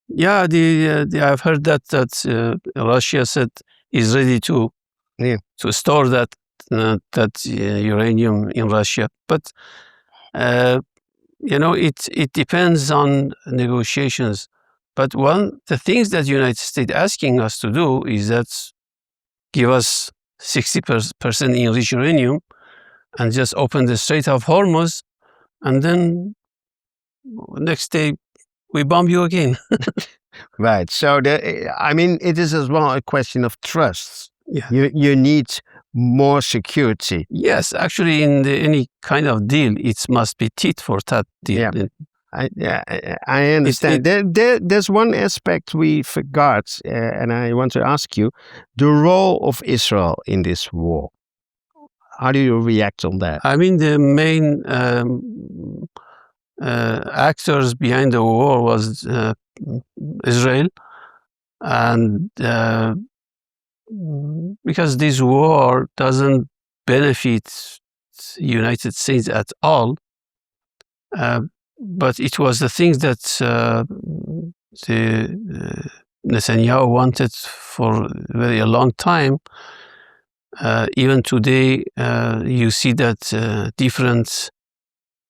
Yeah, I've heard that Russia said is ready to store that uranium in Russia, but it depends on negotiations. But the things that the United States asking us to do is that give us 60% enriched uranium and just open the Strait of Hormuz, and then next day we bomb you again. Right. So, it is as well a question of trust. Yeah. You need more security. Yes, actually, in any kind of deal, it must be tit for tat deal. Yeah. I understand. There's one aspect we forgot, and I want to ask you, the role of Israel in this war. How do you react on that? I mean, the main actors behind the war was Israel, and because this war doesn't benefit the United States at all, but it was the things that Netanyahu wanted for a long time. Even today, you see that different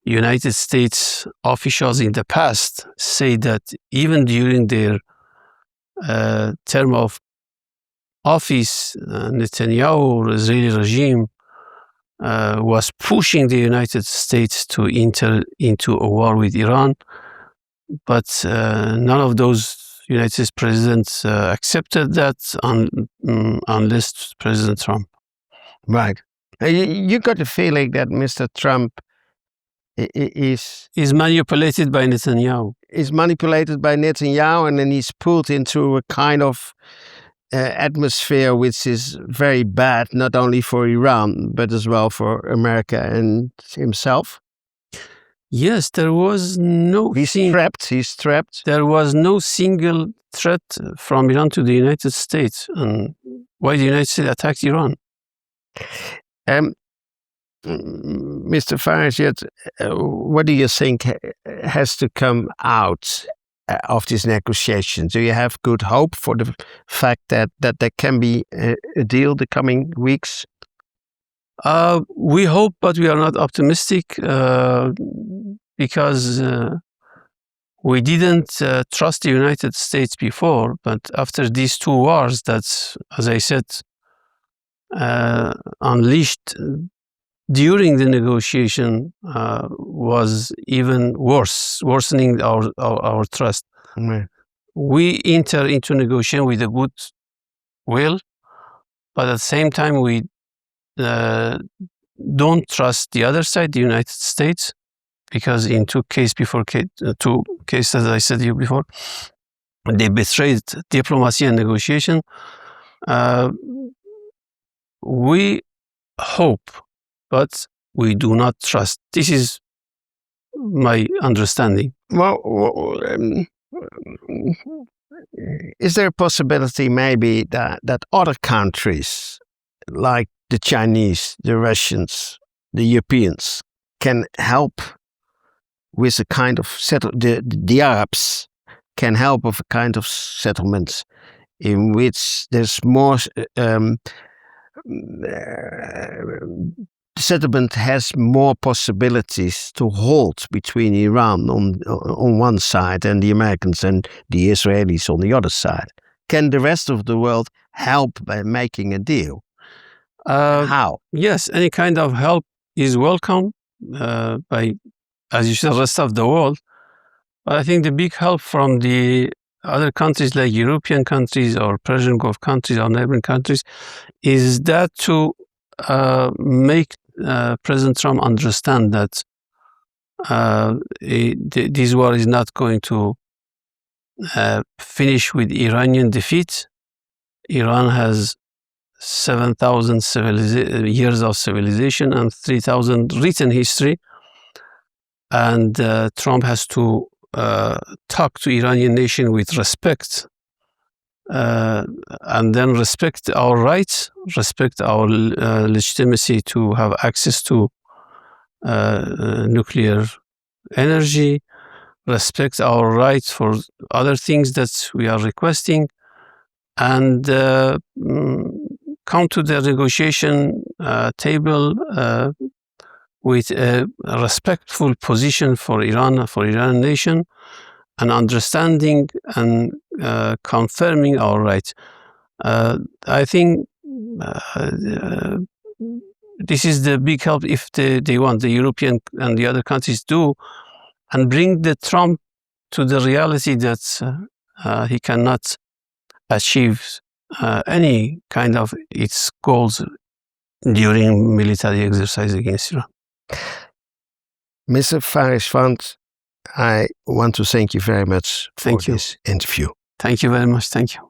United States officials in the past say that even during their term of office, Netanyahu, Israeli regime, was pushing the United States to enter into a war with Iran, but none of those United States presidents accepted that unless President Trump. Right. You got the feeling that Mr. Trump is manipulated by Netanyahu. Is manipulated by Netanyahu, and then he's pulled into a kind of atmosphere which is very bad, not only for Iran, but as well for America and himself. Yes, there was no... He's trapped. There was no single threat from Iran to the United States. And why the United States attacked Iran? Mr. Farajvand, what do you think has to come out of these negotiations? Do you have good hope for the fact that there can be a deal the coming weeks? We hope, but we are not optimistic because we didn't trust the United States before. But after these two wars, that's, as I said, unleashed during the negotiation was even worse, worsening our trust. Mm. We enter into negotiation with a good will, but at the same time we don't trust the other side, the United States, because in two cases as I said to you before, they betrayed diplomacy and negotiation. We hope, but we do not trust. This is my understanding. Well, is there a possibility maybe that other countries, like the Chinese, the Russians, the Europeans, can help with a kind of the Arabs can help with a kind of settlement in which there's more settlement has more possibilities to hold between Iran on one side and the Americans and the Israelis on the other side. Can the rest of the world help by making a deal? How? Yes, any kind of help is welcome by as you said, the rest of the world. But I think the big help from the other countries like European countries or Persian Gulf countries or neighboring countries is that to make President Trump understand that this war is not going to finish with Iranian defeat. Iran has 7,000 years of civilization and 3,000 written history. And Trump has to talk to Iranian nation with respect, and then respect our rights, respect our legitimacy to have access to nuclear energy, respect our rights for other things that we are requesting, and come to the negotiation table with a respectful position for Iran, for Iranian nation, and understanding and confirming our rights. I think this is the big help if they want, the European and the other countries do, and bring the Trump to the reality that he cannot achieve any kind of its goals during military exercise against Iran. Mr. Farajvand, I want to thank you very much for Thank you. this interview. Thank you very much. Thank you.